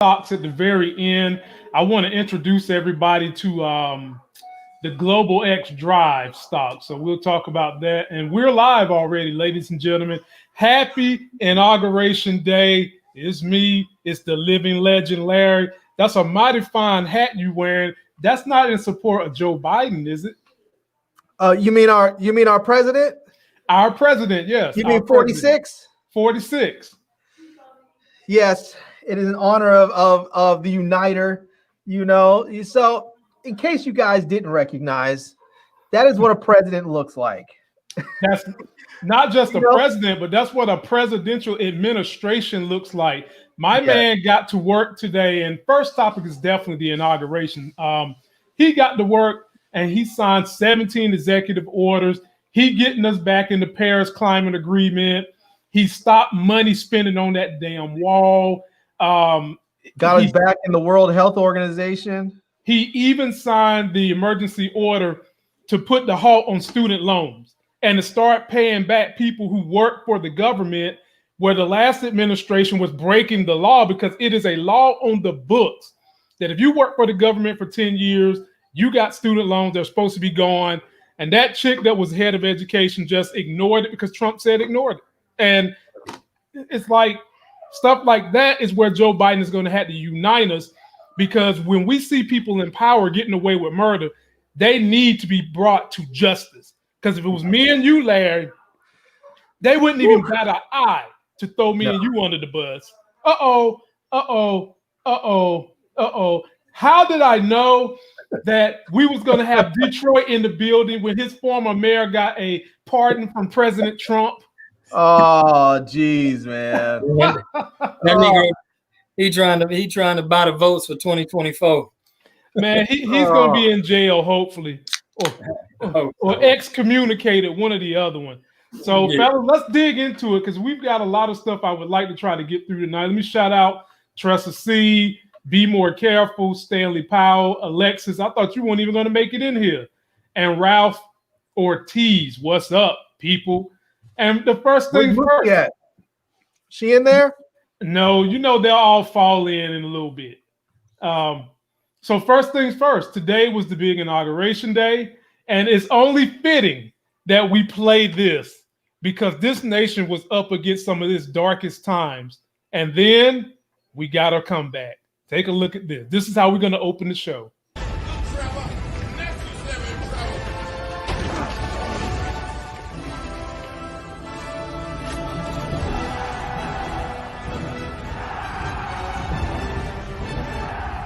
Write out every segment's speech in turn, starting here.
stocks at the very end. I want to introduce everybody to the Global X Drive stock. So we'll talk about that. And we're live already, ladies and gentlemen. Happy Inauguration Day. It's me. It's the living legend, Larry. That's a mighty fine hat you wearing. That's not in support of Joe Biden, is it? You mean our president? Our president, yes. You mean 46? 46. Yes, it is in honor of the uniter. So in case you guys didn't recognize, that is what a president looks like. That's not just a president, but that's what a presidential administration looks like. My man got to work today, and first topic is definitely the inauguration. He got to work, and he signed 17 executive orders. He getting us back in the Paris Climate Agreement. He stopped money spending on that damn wall. Got us back in the World Health Organization. He even signed the emergency order to put the halt on student loans and to start paying back people who work for the government, where the last administration was breaking the law, because it is a law on the books that if you work for the government for 10 years, you got student loans that are supposed to be gone. And that chick that was head of education just ignored it because Trump said ignored it. And it's like stuff like that is where Joe Biden is going to have to unite us, because when we see people in power getting away with murder, they need to be brought to justice. Because if it was me and you, Larry, they wouldn't even bat an eye to throw me and you under the bus. How did I know that we was going to have Detroit in the building when his former mayor got a pardon from President Trump? Oh, geez, man. That nigga, he trying to buy the votes for 2024. Man, he's gonna be in jail, hopefully, or excommunicated, one or the other one. So, fellas, let's dig into it, because we've got a lot of stuff I would like to try to get through tonight. Let me shout out Tressa C, Be More Careful, Stanley Powell, Alexis. I thought you weren't even going to make it in here, and Ralph Ortiz. What's up, people? And the first thing first. She in there? No, they'll all fall in a little bit. So first things first, today was the big inauguration day, and it's only fitting that we play this, because this nation was up against some of its darkest times, and then we got our comeback. Take a look at this. This is how we're going to open the show.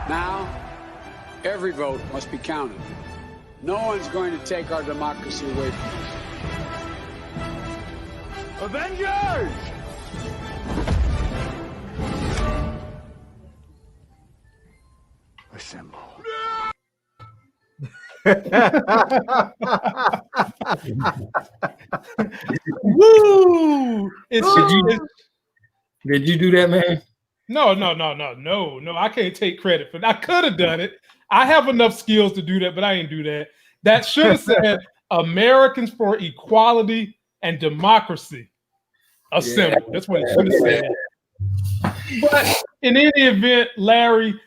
Now, every vote must be counted. No one's going to take our democracy away from us. Avengers! Assemble. Woo! Did you do that, man? No. I can't take credit for that. I could have done it. I have enough skills to do that, but I ain't do that. That should have said Americans for Equality and Democracy. Assemble. That's what it should have said. But in any event, Larry,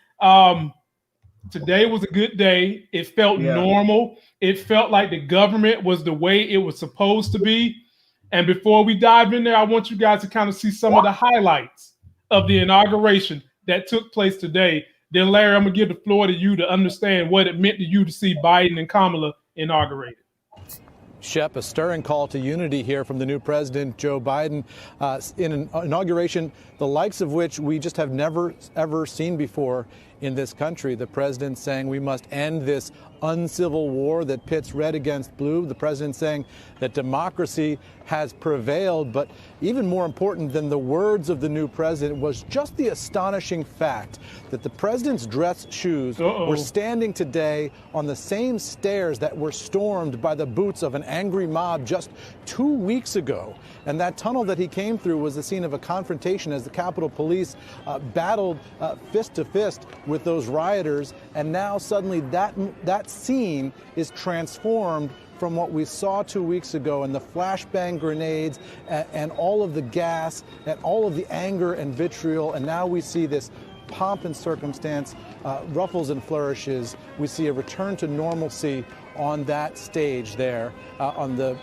today was a good day. It felt normal. It felt like the government was the way it was supposed to be. And before we dive in there, I want you guys to kind of see some of the highlights of the inauguration that took place today. Then, Larry, I'm going to give the floor to you to understand what it meant to you to see Biden and Kamala inaugurated. Shep, a stirring call to unity here from the new president, Joe Biden, in an inauguration, the likes of which we just have never, ever seen before in this country. The president saying we must end this uncivil war that pits red against blue. The president saying that democracy has prevailed. But even more important than the words of the new president was just the astonishing fact that the president's dress shoes were standing today on the same stairs that were stormed by the boots of an angry mob just 2 weeks ago. And that tunnel that he came through was the scene of a confrontation as the Capitol Police battled fist to fist with those rioters. And now suddenly that scene is transformed from what we saw 2 weeks ago, and the flashbang grenades and all of the gas and all of the anger and vitriol. And now we see this pomp and circumstance, ruffles and flourishes. We see a return to normalcy on that stage there on the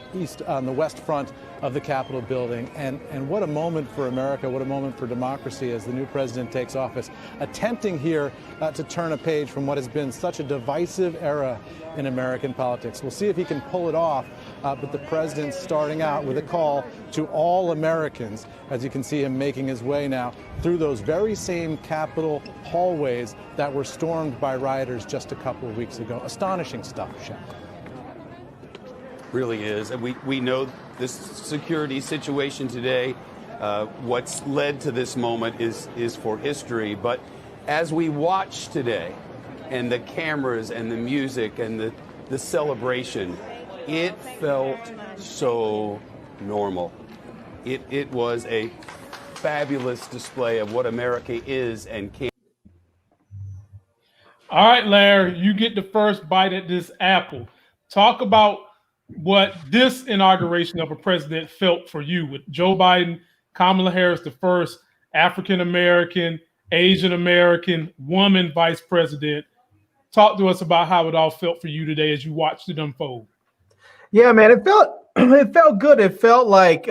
west front of the Capitol building. And what a moment for America, what a moment for democracy as the new president takes office, attempting here to turn a page from what has been such a divisive era in American politics. We'll see if he can pull it off, but the president's starting out with a call to all Americans, as you can see him making his way now through those very same Capitol hallways that were stormed by rioters just a couple of weeks ago. Astonishing stuff, Shep. Really is. And we know this security situation today, what's led to this moment is for history. But as we watch today, and the cameras and the music and the celebration, it felt so normal. It was a fabulous display of what America is and can. All right, Larry, you get the first bite at this apple. Talk about what this inauguration of a president felt for you with Joe Biden, Kamala Harris, the first African-American, Asian-American woman vice president. Talk to us about how it all felt for you today as you watched it unfold. Yeah, man, it felt good. It felt like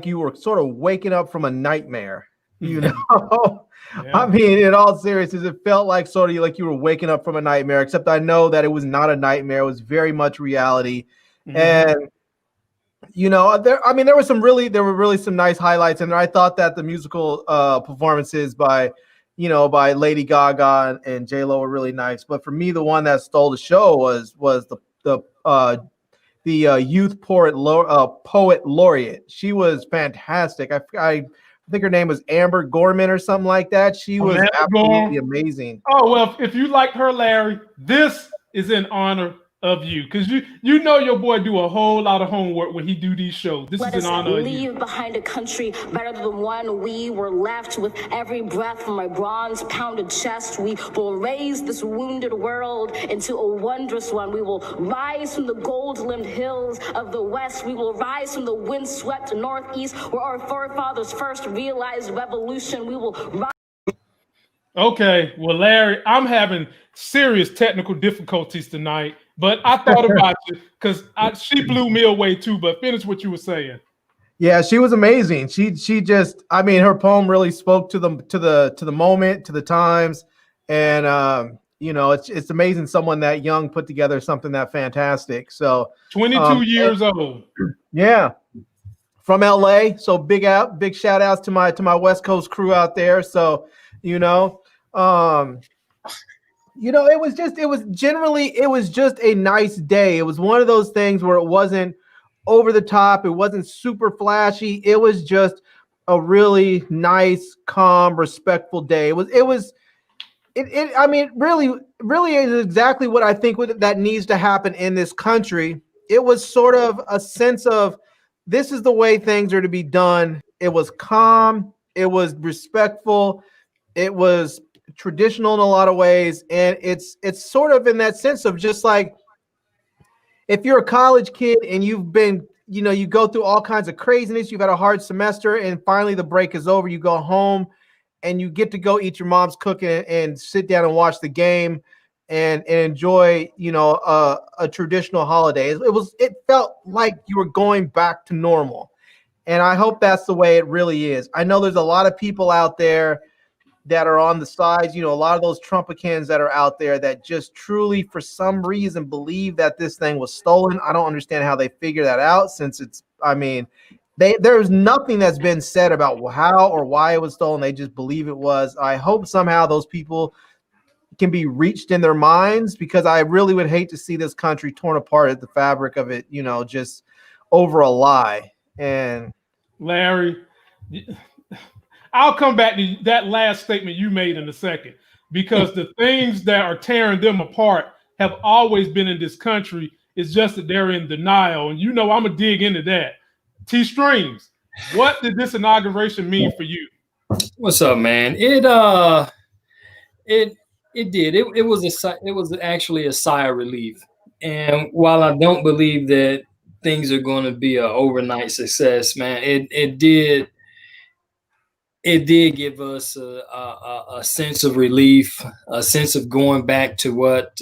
you were sort of waking up from a nightmare, you know. Yeah. I mean, in all seriousness, it felt like sort of like you were waking up from a nightmare, except I know that it was not a nightmare. It was very much reality. Mm-hmm. And, you know, there were really some nice highlights. And I thought that the musical performances by Lady Gaga and J-Lo were really nice. But for me, the one that stole the show was the youth poet laureate. She was fantastic. I think her name was Amber Gorman or something like that. She was absolutely amazing. Oh, well, if you like her, Larry, this is in honor of you, because you know your boy do a whole lot of homework when he do these shows. This is in honor of you. Leave behind a country better than one we were left with. Every breath from my bronze pounded chest, we will raise this wounded world into a wondrous one. We will rise from the gold-limbed hills of the west. We will rise from the windswept northeast, where our forefathers first realized revolution. We will rise. Okay, well, Larry, I'm having serious technical difficulties tonight, but I thought about you because she blew me away too. But finish what you were saying. Yeah, she was amazing. She just, I mean, her poem really spoke to the moment, to the times, and it's amazing someone that young put together something that fantastic. So 22 years old. Yeah, from LA. So big shout outs to my West Coast crew out there. So it was just a nice day. It was one of those things where it wasn't over the top. It wasn't super flashy. It was just a really nice, calm, respectful day. I mean, really is exactly what I think that needs to happen in this country. It was sort of a sense of this is the way things are to be done. It was calm. It was respectful. It was traditional in a lot of ways, and it's sort of in that sense of just like if you're a college kid and you've been, you go through all kinds of craziness, you've had a hard semester, and finally the break is over, you go home and you get to go eat your mom's cooking and sit down and watch the game and enjoy a traditional holiday. It felt like you were going back to normal, and I hope that's the way it really is. I know there's a lot of people out there that are on the sides, a lot of those Trumpicans that are out there that just truly, for some reason, believe that this thing was stolen. I don't understand how they figure that out, since there's nothing that's been said about how or why it was stolen. They just believe it was. I hope somehow those people can be reached in their minds, because I really would hate to see this country torn apart at the fabric of it, just over a lie. And Larry, I'll come back to that last statement you made in a second, because the things that are tearing them apart have always been in this country. It's just that they're in denial. And I'm going to dig into that. T-Streams, what did this inauguration mean for you? What's up, man? It did. It was actually a sigh of relief. And while I don't believe that things are going to be an overnight success, man, it did it did give us a sense of relief, a sense of going back to what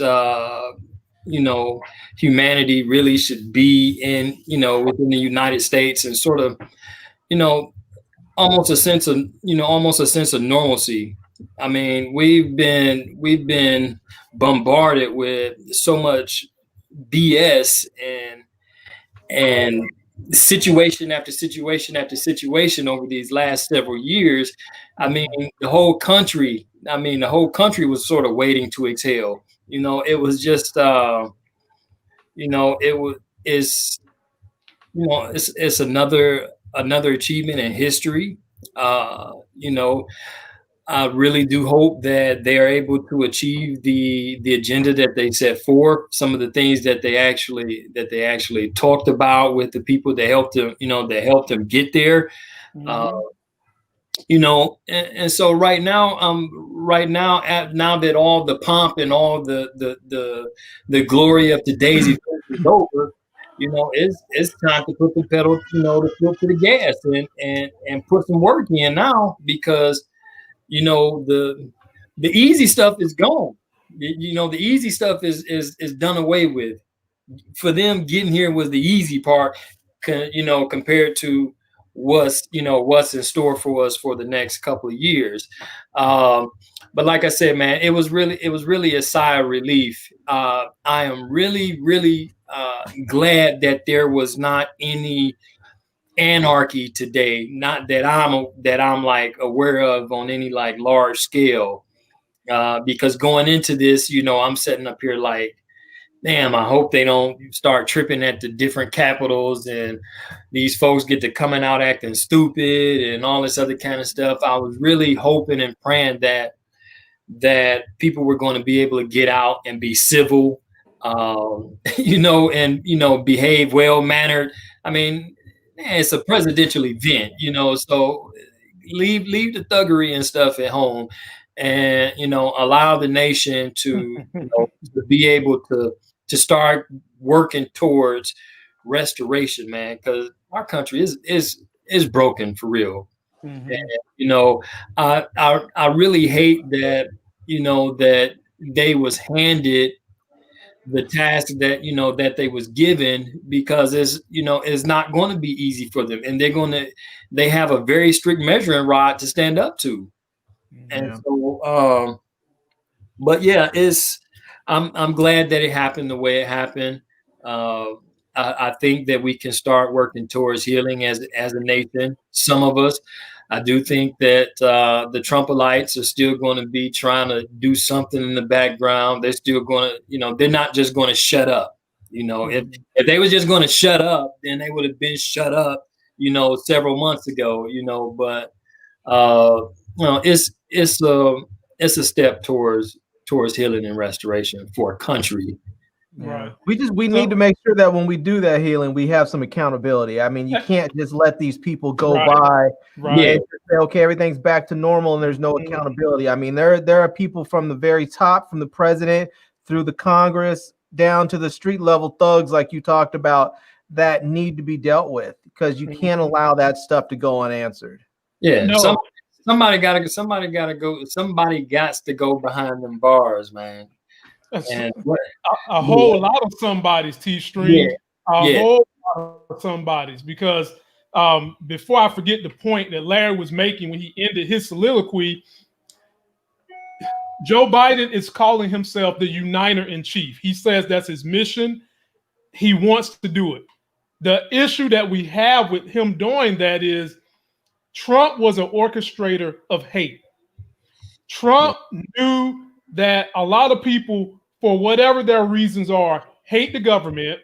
humanity really should be in, within the United States, and sort of, almost a sense of normalcy. I mean, we've been bombarded with so much BS and situation after situation after situation over these last several years. I mean, the whole country was sort of waiting to exhale. It was just it's another achievement in history. I really do hope that they are able to achieve the agenda that they set forth. Some of the things that they actually talked about with the people that helped them, get there. And so right now now that all the pomp and all the glory of today's event is over, it's time to put the pedal, the foot to the gas and put some work in now, because the easy stuff is gone. The easy stuff is done away with. For them, getting here was the easy part, compared to what's in store for us for the next couple of years. But like I said, man, it was really a sigh of relief. I am really, really glad that there was not any anarchy today, not that I'm like aware of on any like large scale, because going into this, I'm sitting up here like, damn, I hope they don't start tripping at the different capitals and these folks get to coming out acting stupid and all this other kind of stuff. I was really hoping and praying that people were going to be able to get out and be civil, and behave well mannered. I mean, it's a presidential event, so leave the thuggery and stuff at home, and allow the nation to to be able to start working towards restoration, man, because our country is broken for real. And I really hate that that they was handed the task that that they was given, because it's not going to be easy for them, and they have a very strict measuring rod to stand up to. And so but yeah, I'm glad that it happened the way it happened. I think that we can start working towards healing as a nation. Some of us, I do think that the Trumpelites are still going to be trying to do something in the background. They're still going to, they're not just going to shut up. If they were just going to shut up, then they would have been shut up, several months ago. But it's a step towards healing and restoration for a country. Right. We need to make sure that when we do that healing, we have some accountability. I mean, you can't just let these people go by. Right. And say, okay, everything's back to normal and there's no accountability. I mean, there are people from the very top, from the president through the Congress down to the street level thugs, like you talked about, that need to be dealt with, because you can't allow that stuff to go unanswered. Yeah. No. Somebody got to go behind them bars, man. And a whole lot of somebody's T-Stream, whole lot of somebody's, because before I forget the point that Larry was making when he ended his soliloquy, Joe Biden is calling himself the uniter in chief. He says that's his mission. He wants to do it. The issue that we have with him doing that is Trump was an orchestrator of hate. Trump knew that a lot of people, for whatever their reasons are, hate the government.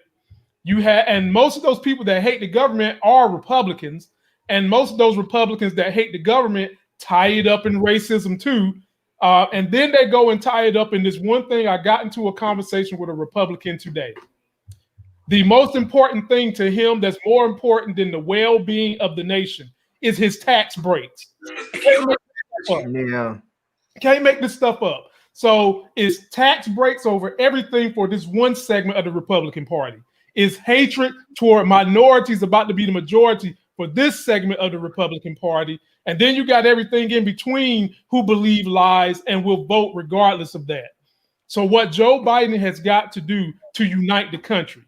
And most of those people that hate the government are Republicans, and most of those Republicans that hate the government tie it up in racism too. And then they go and tie it up in this one thing. I got into a conversation with a Republican today. The most important thing to him, that's more important than the well-being of the nation, is his tax breaks. Can't make this stuff up. So it's tax breaks over everything for this one segment of the Republican Party. Is hatred toward minorities about to be the majority for this segment of the Republican Party. And then you got everything in between who believe lies and will vote regardless of that. So what Joe Biden has got to do to unite the country.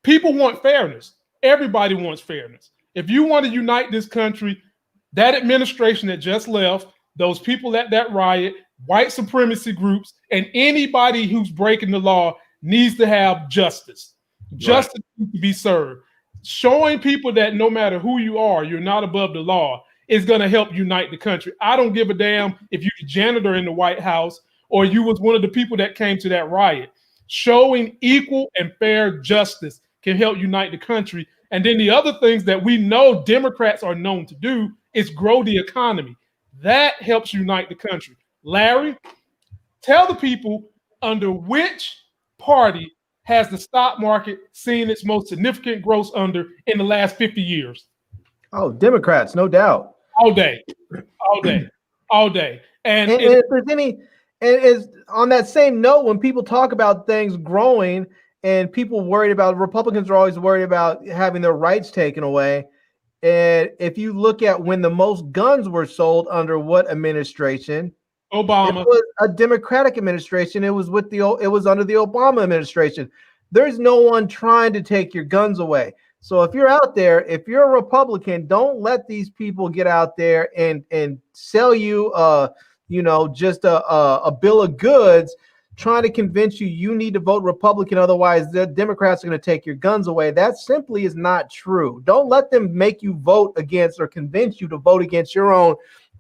People want fairness. Everybody wants fairness. If you want to unite this country, that administration that just left, those people at that riot, white supremacy groups, and anybody who's breaking the law needs to have justice. Justice needs to be served. Showing people that no matter who you are, you're not above the law is going to help unite the country. I don't give a damn if you're the janitor in the White House or you was one of the people that came to that riot. Showing equal and fair justice can help unite the country. And then the other things that we know Democrats are known to do is grow the economy. That helps unite the country. Larry, tell the people under which party has the stock market seen its most significant growth under in the last 50 years? Oh, Democrats, no doubt. All day, all day, all day. And if there's any, and is on that same note, when people talk about things growing and people worried about, Republicans are always worried about having their rights taken away. And if you look at when the most guns were sold under what administration? Obama. It was a Democratic administration. It was under the Obama administration. There's no one trying to take your guns away. So if you're out there, if you're a Republican, don't let these people get out there and sell you just a bill of goods, trying to convince you need to vote Republican, otherwise the Democrats are going to take your guns away. That simply is not true. Don't let them make you vote against or convince you to vote against your own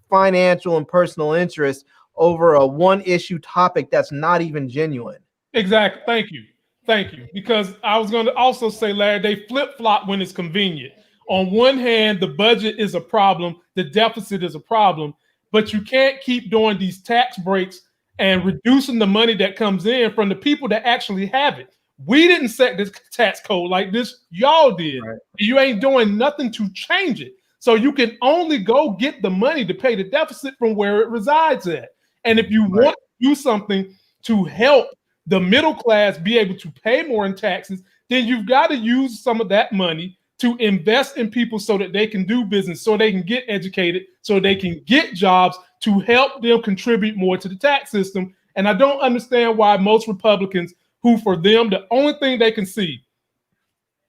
financial and personal interests over a one issue topic that's not even genuine. Exactly. Thank you. Thank you. Because I was going to also say, Larry, they flip-flop when it's convenient. On one hand, the budget is a problem, the deficit is a problem, but you can't keep doing these tax breaks and reducing the money that comes in from the people that actually have it. We didn't set this tax code like this. Y'all did. Right. You ain't doing nothing to change it. So you can only go get the money to pay the deficit from where it resides at. And if you want to do something to help the middle class be able to pay more in taxes, then you've got to use some of that money to invest in people so that they can do business, so they can get educated, so they can get jobs, to help them contribute more to the tax system. And I don't understand why most Republicans, who for them, the only thing they can see,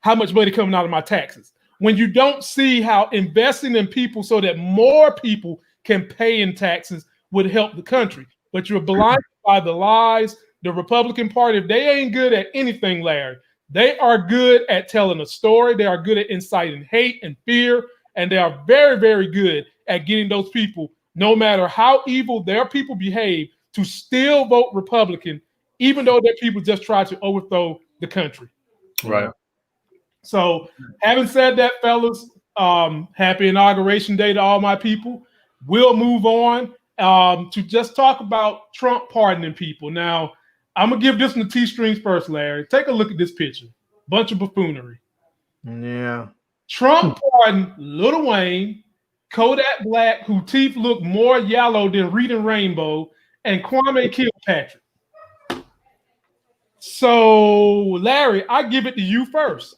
how much money coming out of my taxes, when you don't see how investing in people so that more people can pay in taxes would help the country. But you're blinded by the lies. The Republican Party, if they ain't good at anything, Larry, they are good at telling a story. They are good at inciting hate and fear. And they are very, very good at getting those people, no matter how evil their people behave, to still vote Republican, even though their people just try to overthrow the country. Right. So having said that, fellas, happy Inauguration Day to all my people. We'll move on to just talk about Trump pardoning people. Now, I'm going to give this one to T-Strings first, Larry. Take a look at this picture. Bunch of buffoonery. Yeah. Trump pardoned Lil Wayne, Kodak Black, who teeth look more yellow than Reading Rainbow, and Kwame Kilpatrick. So, Larry, I give it to you first.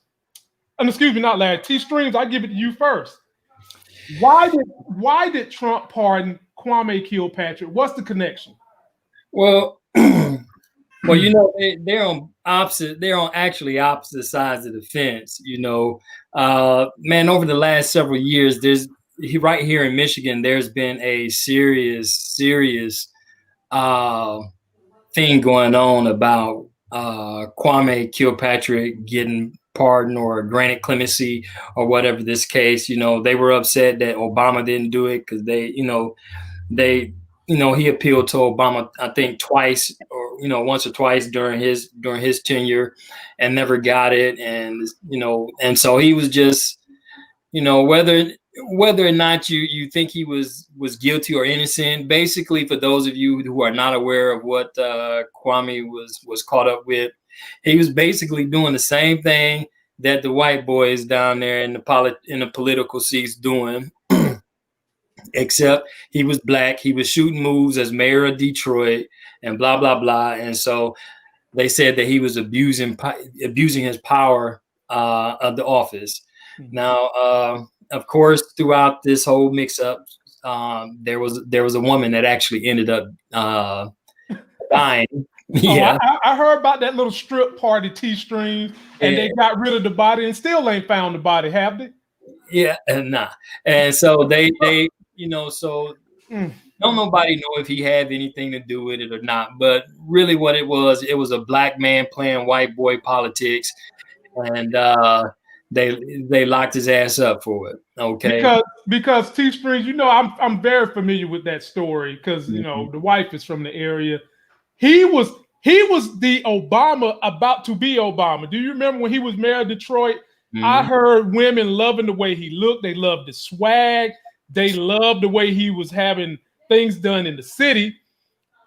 Excuse me, not Larry. T-Strings, I give it to you first. Why did Trump pardon Kwame Kilpatrick? What's the connection? Well, you know, they're on actually opposite sides of the fence. You know, man, over the last several years, right here in Michigan, there's been a serious thing going on about Kwame Kilpatrick getting pardoned or granted clemency or whatever this case. You know, they were upset that Obama didn't do it because he appealed to Obama, I think twice or, once or twice during his tenure and never got it. And, and so he was just, whether or not you think he was guilty or innocent, basically, for those of you who are not aware of what Kwame was caught up with, he was basically doing the same thing that the white boys down there in the political seats doing, except he was black. He was shooting moves as mayor of Detroit and blah, blah, blah. And so they said that he was abusing his power of the office. Now, of course, throughout this whole mix-up, there was a woman that actually ended up dying. Yeah. I heard about that little strip party T-Stream, and they got rid of the body and still ain't found the body, have they? Yeah, and nah. And so they so don't nobody know if he had anything to do with it or not. But really what it was a black man playing white boy politics, and they locked his ass up for it. Okay. Because T-Streams, I'm very familiar with that story because the wife is from the area. He was the Obama about to be Obama. Do you remember when he was mayor of Detroit? I heard women loving the way he looked. They loved the swag. They loved the way he was having things done in the city.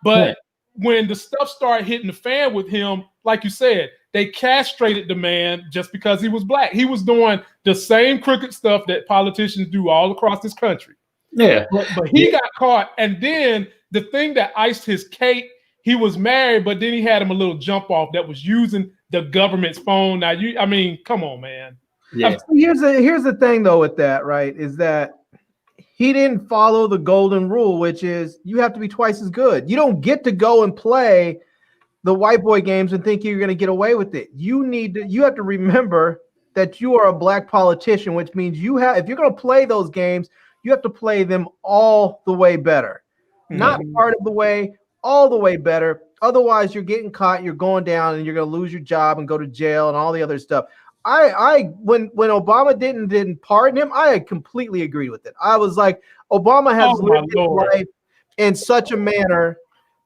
But when the stuff started hitting the fan with him, like you said, they castrated the man just because he was black. He was doing the same crooked stuff that politicians do all across this country. Yeah. But he got caught. And then the thing that iced his cake, he was married, but then he had him a little jump off that was using the government's phone. Now, come on, man. Yeah. Here's the thing, though, with that, right, is that he didn't follow the golden rule, which is you have to be twice as good. You don't get to go and play the white boy games and think you're going to get away with it. You have to remember that you are a black politician, which means if you're going to play those games, you have to play them all the way better. Not part of the way, all the way better. Otherwise, you're getting caught, you're going down, and you're going to lose your job and go to jail and all the other stuff. When Obama didn't pardon him, I completely agreed with it. I was like, Obama has lived his life in such a manner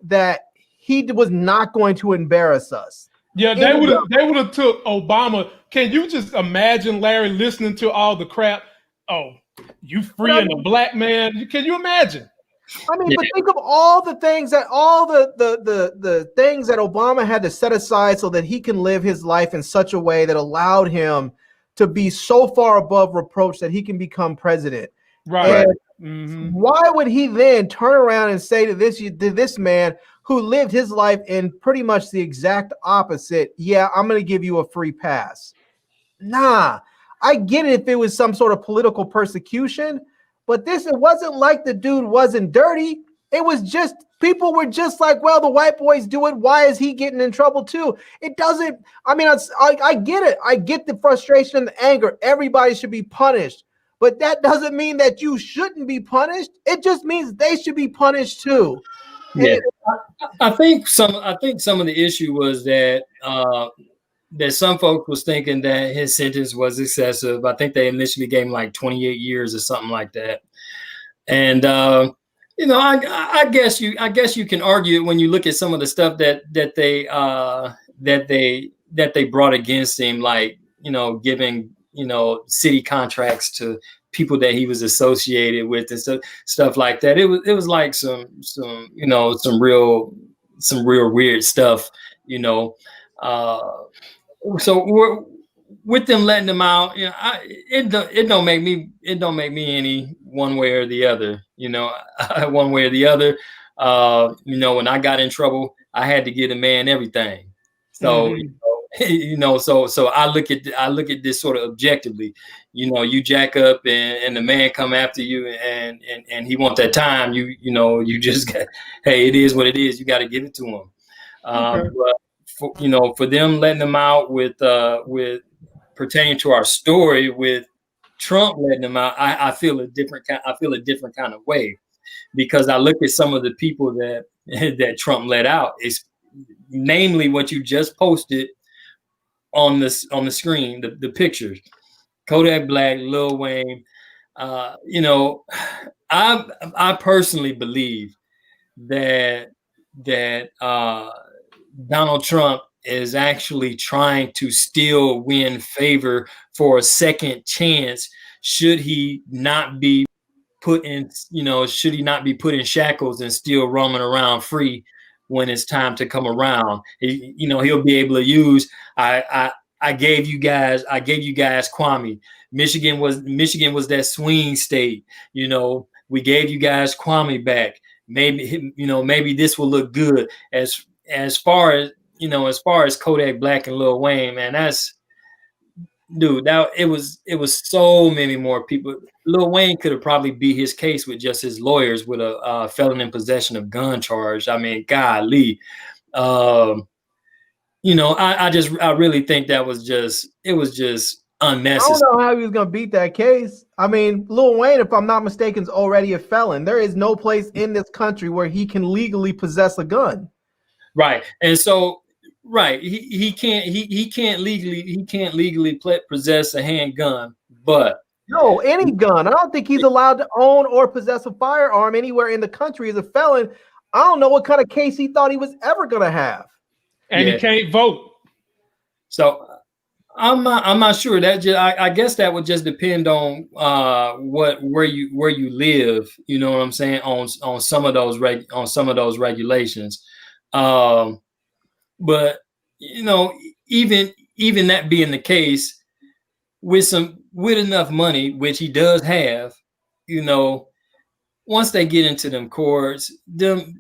that he was not going to embarrass us. Yeah, they would have took Obama. Can you just imagine Larry listening to all the crap? Oh, you freeing a black man? Can you imagine? I mean, but think of all the things that the things that Obama had to set aside so that he can live his life in such a way that allowed him to be so far above reproach that he can become president. Right. Why would he then turn around and say to this man who lived his life in pretty much the exact opposite, yeah, I'm going to give you a free pass? Nah, I get it if it was some sort of political persecution. But it wasn't like the dude wasn't dirty. It was just people were just like, well, the white boys do it. Why is he getting in trouble too? It doesn't. I mean, I get it. I get the frustration and the anger. Everybody should be punished. But that doesn't mean that you shouldn't be punished. It just means they should be punished too. Yeah. I think some of the issue was that that some folks was thinking that his sentence was excessive. I think they initially gave him like 28 years or something like that. And I guess you can argue it when you look at some of the stuff that they brought against him, like giving city contracts to people that he was associated with and stuff like that. It was like some real weird stuff, So with them letting them out, it don't make me any one way or the other. One way or the other. When I got in trouble, I had to give a man everything. So so I look at this sort of objectively. You jack up and the man come after you and he want that time. You just got, hey, it is what it is. You got to give it to him. But for them letting them out with pertaining to our story with Trump letting them out, I feel a different kind of way, because I look at some of the people that Trump let out, is namely what you just posted on the screen, the pictures, Kodak Black, Lil Wayne. I personally believe that Donald Trump is actually trying to still win favor for a second chance. Should he not be put in shackles and still roaming around free when it's time to come around? He'll be able to use, I gave you guys Kwame. Michigan was that swing state. We gave you guys Kwame back. Maybe this will look good. As far as Kodak Black and Lil Wayne, man, dude, that it was so many more people. Lil Wayne could have probably beat his case with just his lawyers with a felon in possession of gun charge. I mean, golly. You know, I really think that was just I unnecessary. don't know how he was going to beat that case. I mean, Lil Wayne, if I'm not mistaken, is already a felon. There is no place in this country where he can legally possess a gun. Right. And so, right, he can't legally possess a handgun, but No, any gun. I don't think he's allowed to own or possess a firearm anywhere in the country as a felon. I don't know what kind of case he thought he was ever going to have. And he can't vote. So I'm not sure. That just I guess that would just depend on where you live. You know what I'm saying, on some of those regulations. But you know, even that being the case, with enough money, which he does have, you know, once they get into them courts, them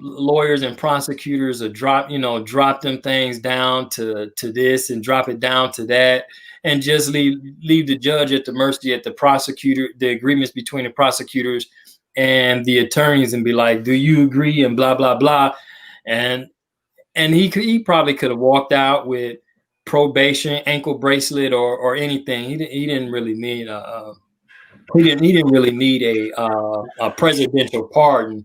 lawyers and prosecutors will drop them things down to this and drop it down to that, and just leave the judge at the mercy at the prosecutor, the agreements between the prosecutors and the attorneys, and be like, do you agree, and blah blah blah. And he probably could have walked out with probation, ankle bracelet, or anything. He didn't really need he didn't really need a presidential pardon.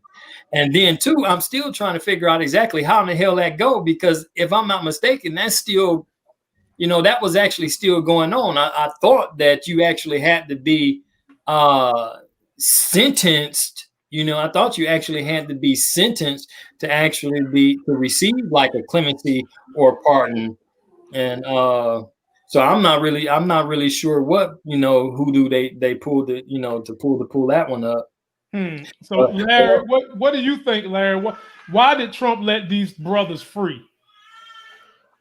And then too, I'm still trying to figure out exactly how in the hell that go, because if I'm not mistaken, that's still, you know, that was actually still going on. I thought that you actually had to be sentenced. You know, I thought you actually had to be sentenced to actually to receive like a clemency or pardon. And so I'm not really sure what, you know, who do they pulled it, you know, to pull that one up. So Larry, what do you think, Larry? Why did Trump let these brothers free?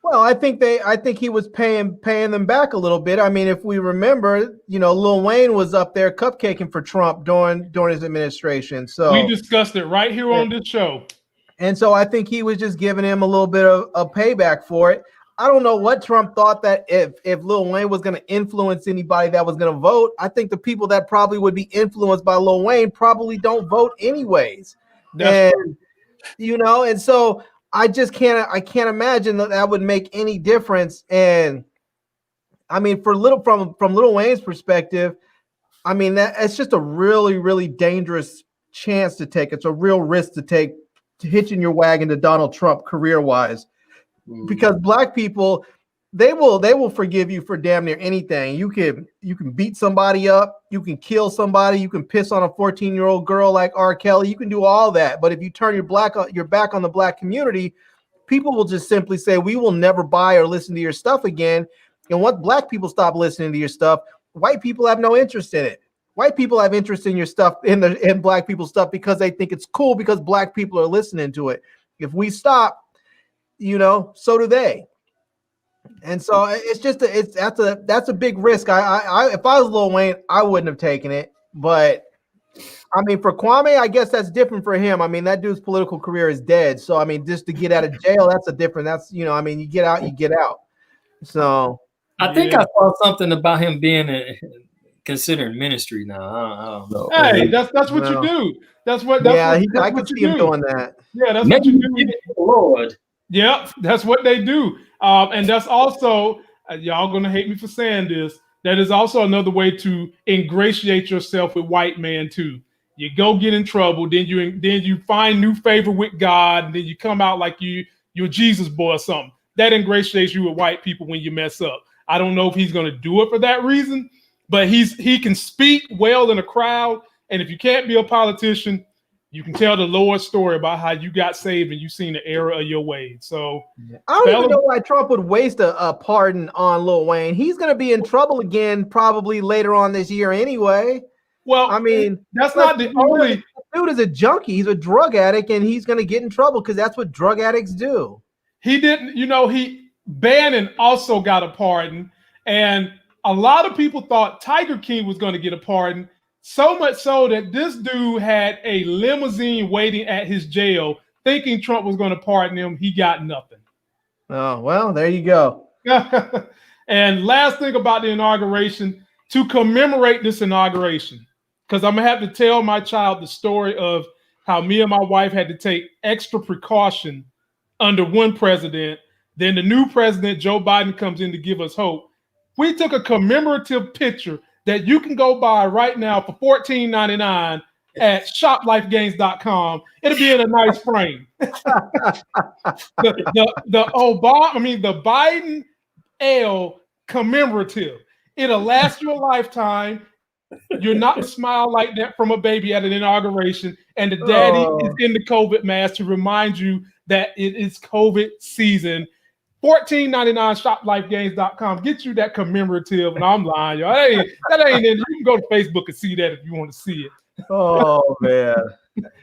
Well, I think he was paying them back a little bit. I mean, if we remember, you know, Lil Wayne was up there cupcaking for Trump during his administration. So we discussed it right here on this show. And so I think he was just giving him a little bit of a payback for it. I don't know what Trump thought, that if Lil Wayne was going to influence anybody that was going to vote. I think the people that probably would be influenced by Lil Wayne probably don't vote anyways. You know, and so I can't imagine that would make any difference. And I mean, from Lil Wayne's perspective, I mean, that it's just a really, really dangerous chance to take. It's a real risk to take, to hitching your wagon to Donald Trump career-wise. Because black people, they will forgive you for damn near anything. You can beat somebody up, you can kill somebody, you can piss on a 14-year-old girl like R. Kelly, you can do all that. But if you turn your back on the black community, people will just simply say, we will never buy or listen to your stuff again. And once black people stop listening to your stuff, white people have no interest in it. White people have interest in your stuff, in black people's stuff, because they think it's cool because black people are listening to it. If we stop, you know, so do they. And so it's just that's a big risk. I if I was Lil Wayne, I wouldn't have taken it. But I mean, for Kwame, I guess that's different for him. I mean, that dude's political career is dead. So I mean, just to get out of jail, that's you know, I mean, you get out, you get out. So I think I saw something about him being considering ministry now. I don't know. Hey, that's what you do. I can see him doing that. Yeah, that's what you do. Lord. Yep, that's what they do. And that's also, y'all gonna hate me for saying this, that is also another way to ingratiate yourself with white man too. You go get in trouble, then you find new favor with God, and then you come out like you're Jesus boy or something. That ingratiates you with white people when you mess up. I don't know if he's gonna do it for that reason, but he can speak well in a crowd, and if you can't be a politician, you can tell the Lord's story about how you got saved and you seen the error of your ways. So I don't even know why Trump would waste a pardon on Lil Wayne. He's going to be in trouble again probably later on this year anyway. Well, I mean, that's not the only. Dude is a junkie. He's a drug addict, and he's going to get in trouble because that's what drug addicts do. He didn't, you know, Bannon also got a pardon, and a lot of people thought Tiger King was going to get a pardon. So much so that this dude had a limousine waiting at his jail, thinking Trump was going to pardon him. He got nothing. Oh, well, there you go. And last thing about the inauguration, to commemorate this inauguration, because I'm gonna have to tell my child the story of how me and my wife had to take extra precaution under one president. Then the new president, Joe Biden, comes in to give us hope. We took a commemorative picture that you can go buy right now for $14.99 at shoplifegains.com. It'll be in a nice frame. the Biden L commemorative. It'll last you a lifetime. You're not to smile like that from a baby at an inauguration, and the daddy is in the COVID mask to remind you that it is COVID season. $14.99 shoplifegains.com. Get you that commemorative, and I'm lying, y'all. That ain't in. You can go to Facebook and see that if you want to see it. Oh man.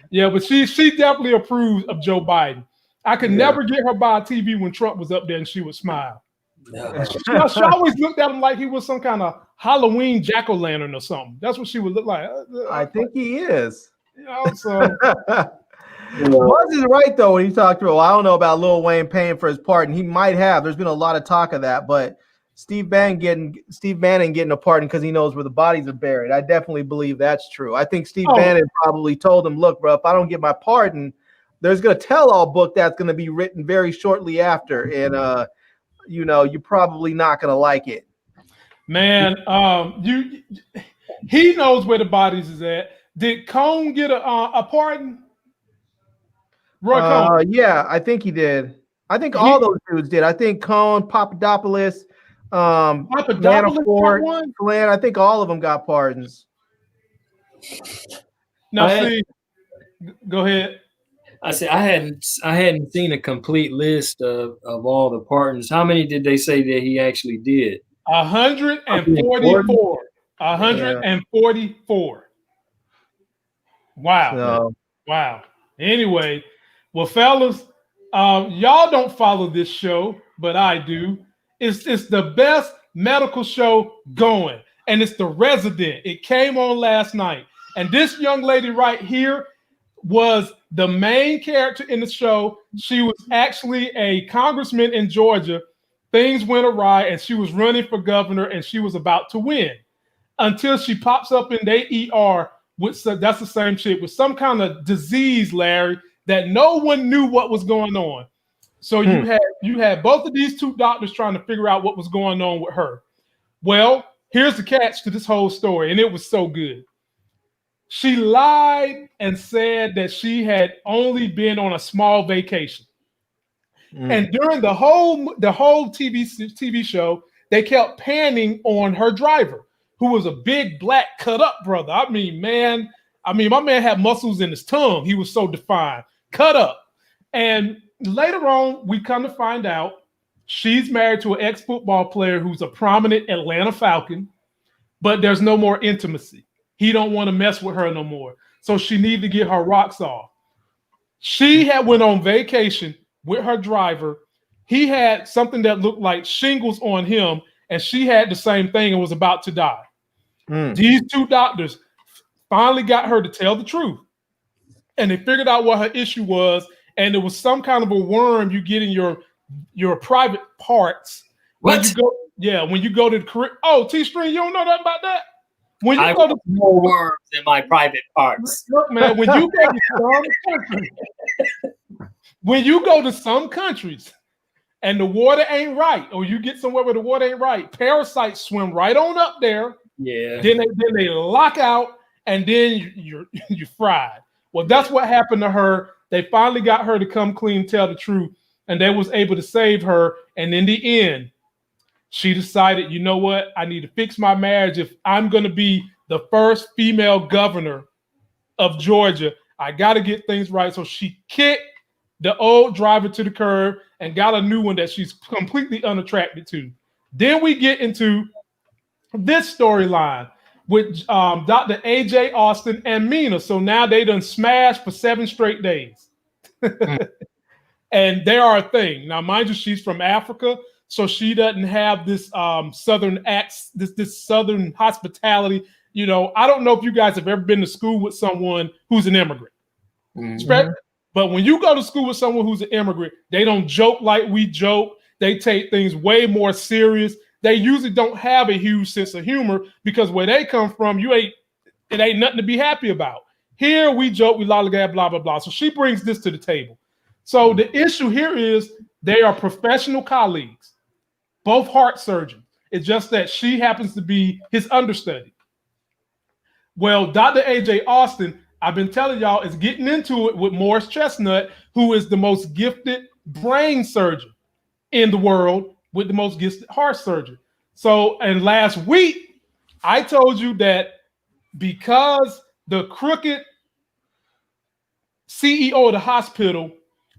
Yeah, but she definitely approves of Joe Biden. I could never get her by a TV when Trump was up there and she would smile. Yeah. She always looked at him like he was some kind of Halloween jack-o'-lantern or something. That's what she would look like. I think he is. You know, so Buzz is right though when he talked about. I don't know about Lil Wayne paying for his pardon. He might have. There's been a lot of talk of that, but Steve Bannon getting a pardon because he knows where the bodies are buried. I definitely believe that's true. I think Steve Bannon probably told him, "Look, bro, if I don't get my pardon, there's going to tell-all book that's going to be written very shortly after, and you're probably not going to like it." Man, he knows where the bodies is at. Did Cone get a pardon? Roy Cone? Yeah, I think he did. I think all those dudes did. I think Cone, Papadopoulos, Manafort, Flynn. I think all of them got pardons. Now, go ahead. I said I hadn't seen a complete list of all the pardons. How many did they say that he actually did? 144. 144. Wow. Wow. Anyway, well, fellas, y'all don't follow this show, but I do. It's the best medical show going, and it's The Resident. It came on last night, and this young lady right here was the main character in the show. She was actually a congressman in Georgia. Things went awry, and she was running for governor, and she was about to win until she pops up in the ER that's the same shit with some kind of disease, Larry, that no one knew what was going on. So you had both of these two doctors trying to figure out what was going on with her. Well, here's the catch to this whole story, and it was so good. She lied and said that she had only been on a small vacation. And during the whole TV show, they kept panning on her driver, who was a big black cut up brother. I mean, my man had muscles in his tongue. He was so defined, cut up. And later on, we come to find out she's married to an ex-football player who's a prominent Atlanta Falcon, but there's no more intimacy. He don't want to mess with her no more. So she needed to get her rocks off. She had went on vacation with her driver. He had something that looked like shingles on him, and she had the same thing and was about to die. These two doctors finally got her to tell the truth, and they figured out what her issue was, and it was some kind of a worm you get in your private parts. When you go to the career. Oh, T-String, you don't know nothing about that? When you go to more worms in my private parts. Look, man, when you go to some countries, some countries and the water ain't right, or you get somewhere where the water ain't right, parasites swim right on up there. Yeah. Then they lock out, and then you're fried. Well, that's what happened to her. They finally got her to come clean, tell the truth, and they was able to save her. And in the end, she decided, you know what? I need to fix my marriage. If I'm going to be the first female governor of Georgia, I got to get things right. So she kicked the old driver to the curb and got a new one that she's completely unattracted to. Then we get into this storyline with Dr. A.J. Austin and Mina. So now they done smashed for 7 straight days. And they are a thing. Now, mind you, she's from Africa, so she doesn't have this southern this southern hospitality. You know, I don't know if you guys have ever been to school with someone who's an immigrant. But when you go to school with someone who's an immigrant, they don't joke like we joke. They take things way more serious. they usually don't have a huge sense of humor because where they come from, it ain't nothing to be happy about. Here we joke, we lollygag, blah, blah, blah. So she brings this to the table. So the issue here is they are professional colleagues, both heart surgeons. It's just that she happens to be his understudy. Well, Dr. AJ Austin, I've been telling y'all, is getting into it with Morris Chestnut, who is the most gifted brain surgeon in the world with the most gifted heart surgeon. So, and last week, I told you that because the crooked CEO of the hospital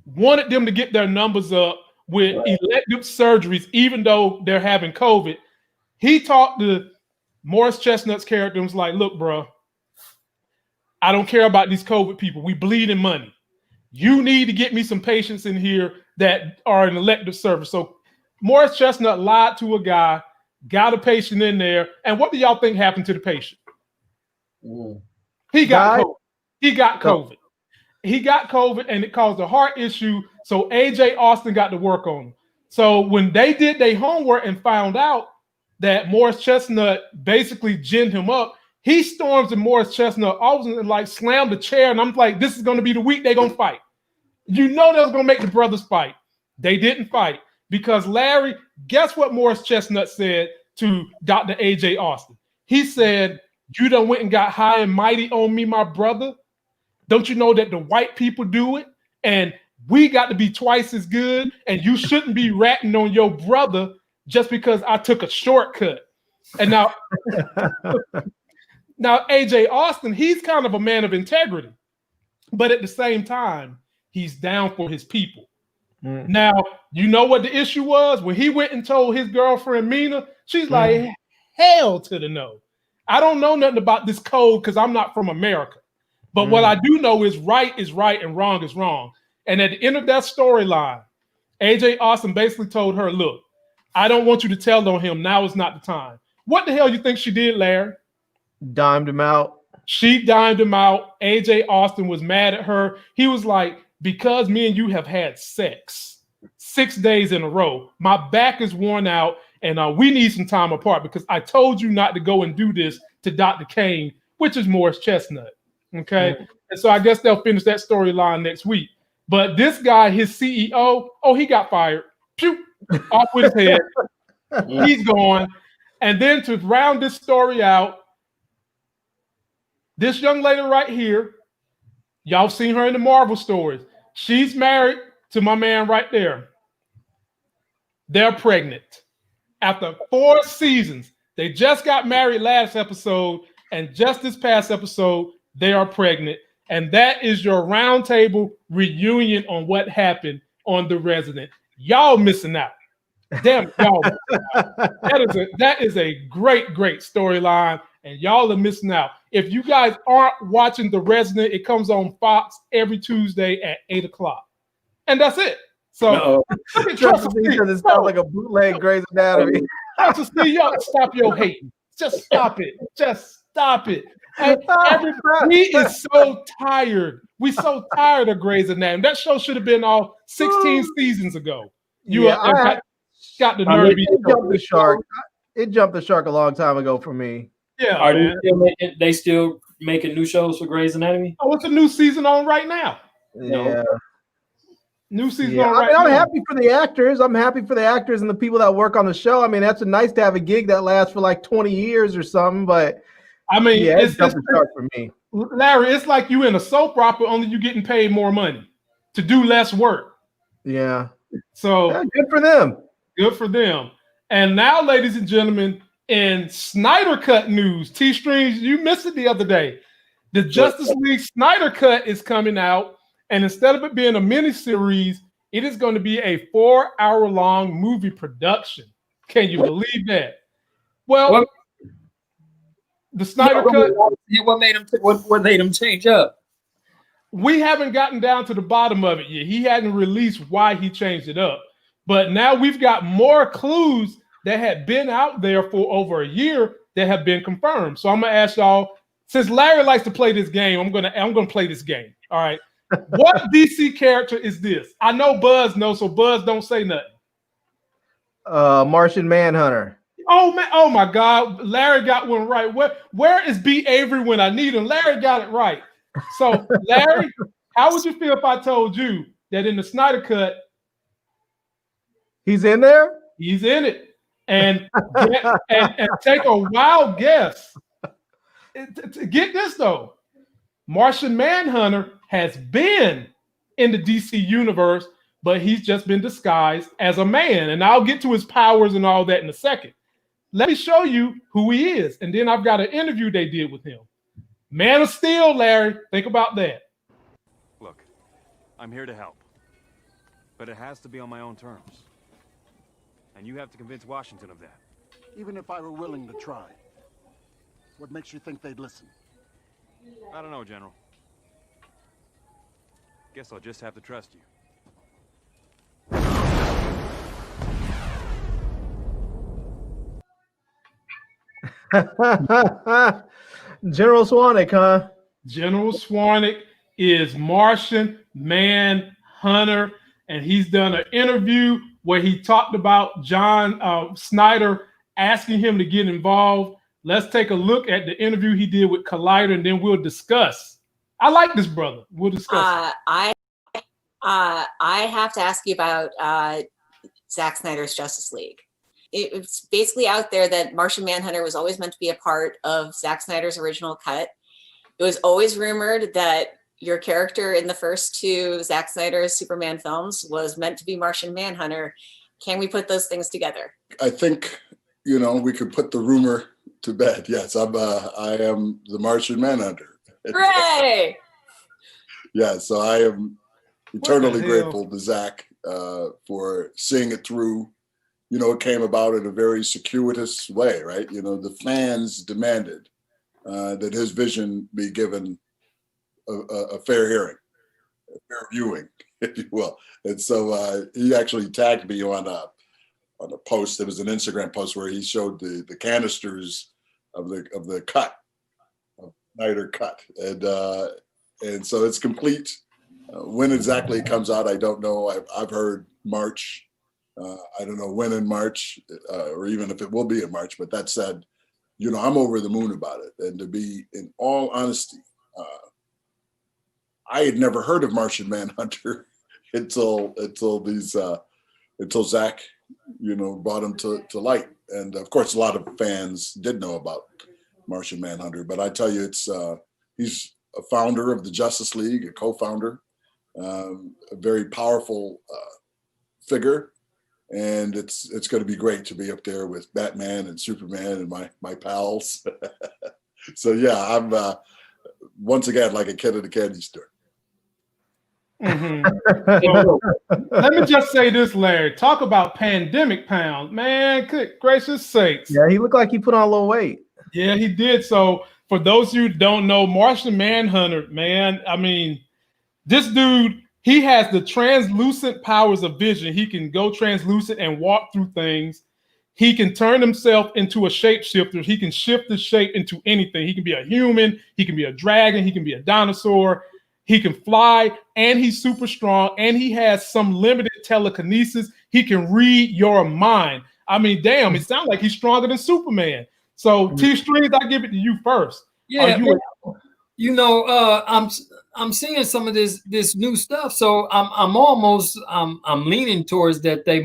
wanted them to get their numbers up with elective surgeries, even though they're having COVID, he talked to Morris Chestnut's character and was like, look, bro, I don't care about these COVID people. We bleed in money. You need to get me some patients in here that are in elective service. So Morris Chestnut lied to a guy, got a patient in there, and what do y'all think happened to the patient? He got COVID. He got COVID. He got COVID, and it caused a heart issue. So AJ Austin got to work on him. So when they did their homework and found out that Morris Chestnut basically ginned him up, he storms and Morris Chestnut always like slammed the chair, and I'm like, this is going to be the week they're going to fight. You know they was going to make the brothers fight. They didn't fight because Larry, guess what Morris Chestnut said to Dr. AJ Austin? He said, you done went and got high and mighty on me, my brother. Don't you know that the white people do it? And we got to be twice as good, and you shouldn't be ratting on your brother just because I took a shortcut. And now, now AJ Austin, he's kind of a man of integrity, but at the same time, he's down for his people. Now, you know what the issue was? When he went and told his girlfriend, Mina, she's like, hell to the no. I don't know nothing about this code because I'm not from America. But what I do know is right and wrong is wrong. And at the end of that storyline, AJ Austin basically told her, look, I don't want you to tell on him. Now is not the time. What the hell you think she did, Larry? Dimed him out. She dimed him out. AJ Austin was mad at her. He was like, because me and you have had sex 6 days in a row, my back is worn out, and we need some time apart because I told you not to go and do this to Dr. Kane, which is Morris Chestnut. Okay. And so I guess they'll finish that storyline next week. But this guy, his CEO, he got fired. Pew, off with his head. He's gone. And then to round this story out, this young lady right here, y'all seen her in the Marvel stories. She's married to my man right there. They're pregnant. After 4 seasons, they just got married last episode, and just this past episode, they are pregnant. And that is your roundtable reunion on what happened on The Resident. Y'all missing out. Damn, y'all missing out. That is a great storyline, and y'all are missing out. If you guys aren't watching The Resident, it comes on Fox every Tuesday at 8 o'clock. And that's it. So Trust me, because it sounds like a bootleg Grey's Anatomy. Y'all stop your hating. Just stop it. Just stop it. We is so tired. We so tired of Grey's Anatomy. That show should have been all 16 seasons ago. Got the nerve. It jumped the shark. It jumped the shark a long time ago for me. Yeah. Are they still making new shows for Grey's Anatomy? Oh, it's a new season on right now. Yeah. New season on right I'm now. happy for the actors. I'm happy for the actors and the people that work on the show. I mean, that's nice to have a gig that lasts for like 20 years or something, but I mean, it's jumped the shark for me. Larry, it's like you in a soap opera, only you getting paid more money to do less work. Yeah. So good for them. Good for them. And now, ladies and gentlemen, in Snyder Cut news, T-Streams, you missed it the other day. The Justice League Snyder Cut is coming out, and instead of it being a miniseries, it is going to be a 4-hour-long movie production. Can you believe that? Well, the Snyder Cut. What made him change up? We haven't gotten down to the bottom of it yet. He hadn't released why he changed it up. But now we've got more clues that had been out there for over a year that have been confirmed. So I'm gonna ask y'all, since Larry likes to play this game, I'm gonna play this game. All right. What DC character is this? I know Buzz knows, so Buzz don't say nothing. Martian Manhunter. Oh man! Oh my God! Larry got one right. Where is B. Avery when I need him? Larry got it right. So, Larry, how would you feel if I told you that in the Snyder cut, he's in there? he's in it, and take a wild guess. Get this though, Martian Manhunter has been in the DC universe, but he's just been disguised as a man, and I'll get to his powers and all that in a second. Let me show you who he is. And then I've got an interview they did with him. Man of Steel, Larry. Think about that. Look, I'm here to help. But it has to be on my own terms. And you have to convince Washington of that. Even if I were willing to try, what makes you think they'd listen? I don't know, General. Guess I'll just have to trust you. General Swanwick, huh? General Swarnick is Martian Manhunter, and he's done an interview where he talked about John Snyder asking him to get involved. Let's take a look at the interview he did with Collider, and then we'll discuss. I like this brother. We'll discuss. I have to ask you about Zack Snyder's Justice League. It's basically out there that Martian Manhunter was always meant to be a part of Zack Snyder's original cut. It was always rumored that your character in the first two Zack Snyder's Superman films was meant to be Martian Manhunter. Can we put those things together? I think, we could put the rumor to bed. Yes, I am the Martian Manhunter. Hooray! Yeah, so I am eternally grateful to Zack for seeing it through. It came about in a very circuitous way, right? The fans demanded that his vision be given a fair hearing, a fair viewing, if you will. And so he actually tagged me on a post. It was an Instagram post where he showed the canisters of the cut, of Snyder cut, and so it's complete. When exactly it comes out, I don't know. I've heard March. I don't know when in March, or even if it will be in March. But that said, I'm over the moon about it. And to be, in all honesty, I had never heard of Martian Manhunter until Zack, brought him to light. And of course, a lot of fans did know about Martian Manhunter. But I tell you, he's a founder of the Justice League, a co-founder, a very powerful figure. And it's going to be great to be up there with Batman and Superman and my pals. So yeah, I'm once again like a kid at a candy store. Mm-hmm. So, let me just say this, Larry. Talk about pandemic pounds, man. Good gracious sakes. Yeah, he looked like he put on a little weight. Yeah, he did. So for those of you who don't know, Martian Manhunter, man, I mean, this dude, he has the translucent powers of vision. He can go translucent and walk through things. He can turn himself into a shapeshifter. He can shift the shape into anything. He can be a human. He can be a dragon. He can be a dinosaur. He can fly, and he's super strong, and he has some limited telekinesis. He can read your mind. I mean, damn, it sounds like he's stronger than Superman. So, T-Strings, I give it to you first. Yeah, I'm seeing some of this new stuff, so I'm leaning towards that they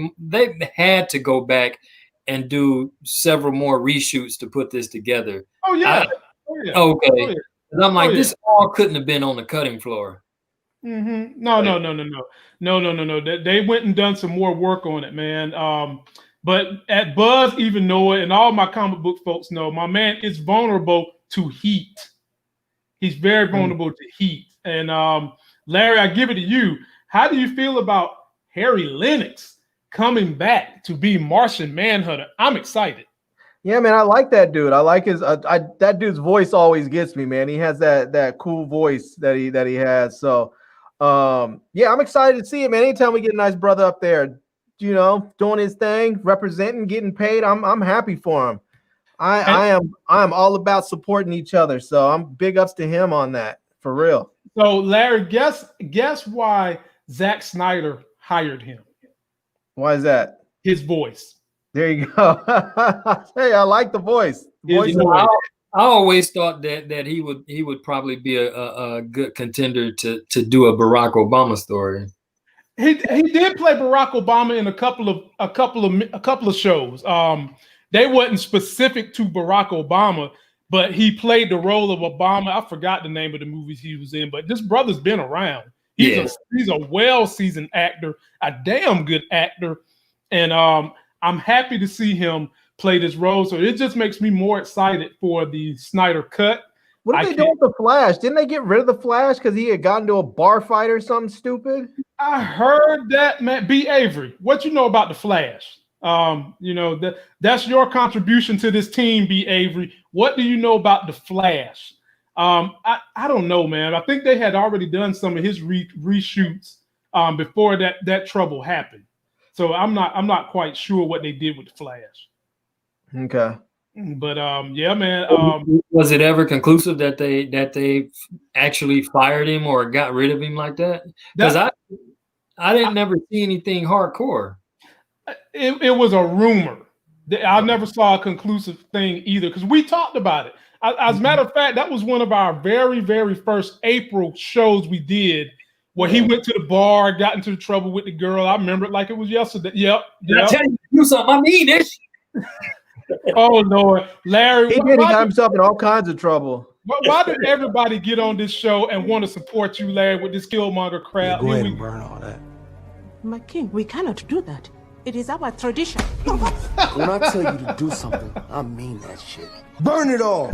had to go back and do several more reshoots to put this together. Oh yeah. Okay. Oh, yeah. And I'm like, this all couldn't have been on the cutting floor. Mm-hmm. No. They went and done some more work on it, man. But at Buzz, even know it, and all my comic book folks know, my man is vulnerable to heat. He's very vulnerable to heat. And Larry, I give it to you. How do you feel about Harry Lennox coming back to be Martian Manhunter? I'm excited. Yeah, man, I like that dude. I like his that dude's voice always gets me, man. He has that cool voice that he has. So yeah, I'm excited to see it, man. Anytime we get a nice brother up there, doing his thing, representing, getting paid, I'm happy for him. I am all about supporting each other. So I'm big ups to him on that, for real. So Larry, guess why Zack Snyder hired him? Why is that? His voice. There you go. Hey, I like the voice. I always thought that he would probably be a good contender to do a Barack Obama story. He did play Barack Obama in a couple of shows. They wasn't specific to Barack Obama, but he played the role of Obama. I forgot the name of the movies he was in, but this brother's been around. He's a well-seasoned actor, a damn good actor, and I'm happy to see him play this role. So it just makes me more excited for the Snyder cut. What did they do with the Flash? Didn't they get rid of the Flash because he had gotten into a bar fight or something stupid? I heard that, man. B. Avery, what you know about the Flash? That's your contribution to this team, B. Avery. What do you know about the Flash? I don't know, man. I think they had already done some of his reshoots before that trouble happened. So I'm not quite sure what they did with the Flash. Okay. But yeah, man. Was it ever conclusive that they actually fired him or got rid of him like that? Because I didn't never see anything hardcore. It was a rumor. I never saw a conclusive thing either because we talked about it. As a matter of fact, that was one of our very, very first April shows we did where he went to the bar, got into trouble with the girl. I remember it like it was yesterday. Yep. I tell you to do something, I mean this. Oh Lord, Larry, he got himself in all kinds of trouble. Why did everybody get on this show and want to support you, Larry, with this Killmonger crowd? Go ahead and burn all that. My king, we cannot do that. It is our tradition. When I tell you to do something, I mean that shit. Burn it all.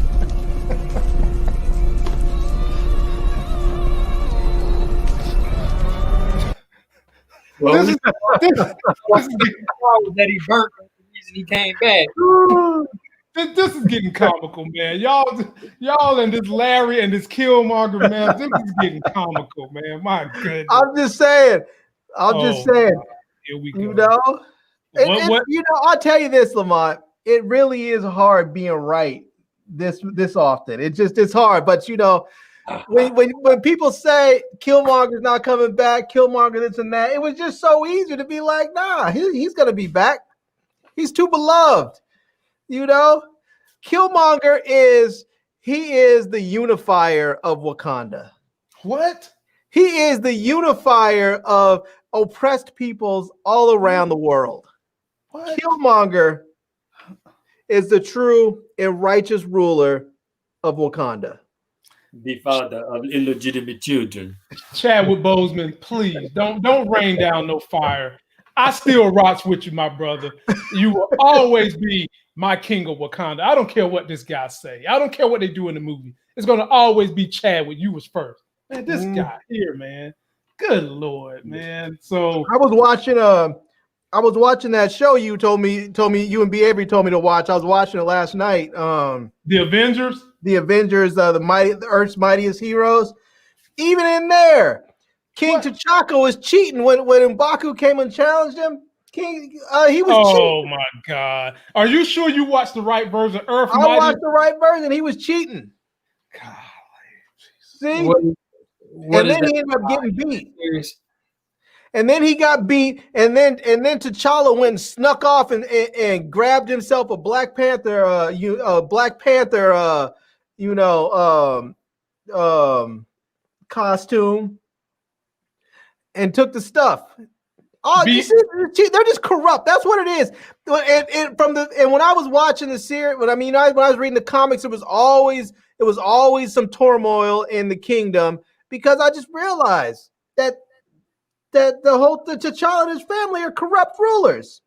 Well, this is that he burnt the reason he came back. This is getting comical, man. Y'all and this Larry and this Killmonger, man. This is getting comical, man. My goodness. I'm just saying. Here we go. You know, I'll tell you this, Lamont. It really is hard being right this often. It's hard. But when people say Killmonger's not coming back, Killmonger this and that, it was just so easy to be like, nah, he's gonna be back. He's too beloved. Killmonger is the unifier of Wakanda. What? He is the unifier of oppressed peoples all around the world. What? Killmonger is the true and righteous ruler of Wakanda. The father of illegitimate children. Chadwick Boseman, please don't rain down no fire. I still rocks with you, my brother. You will always be my king of Wakanda. I don't care what this guy say. I don't care what they do in the movie. It's gonna always be Chadwick. You was first, man. This guy here, man. Good Lord, man. So I was watching that show you told me you and B. Avery told me to watch. I was watching it last night. The Avengers, the Earth's Mightiest Heroes. Even in there, King T'Chaka was cheating when M'Baku came and challenged him. He was cheating. Oh my God! Are you sure you watched the right version? I watched the right version. He was cheating. God, see, and then he ended up getting beat. And then he got beat, and then T'Challa went and snuck off and grabbed himself a Black Panther, costume, and took the stuff. Oh, they're just corrupt. That's what it is. And when I was watching the series, when I was reading the comics, it was always some turmoil in the kingdom because I just realized that the T'Challa and his family are corrupt rulers.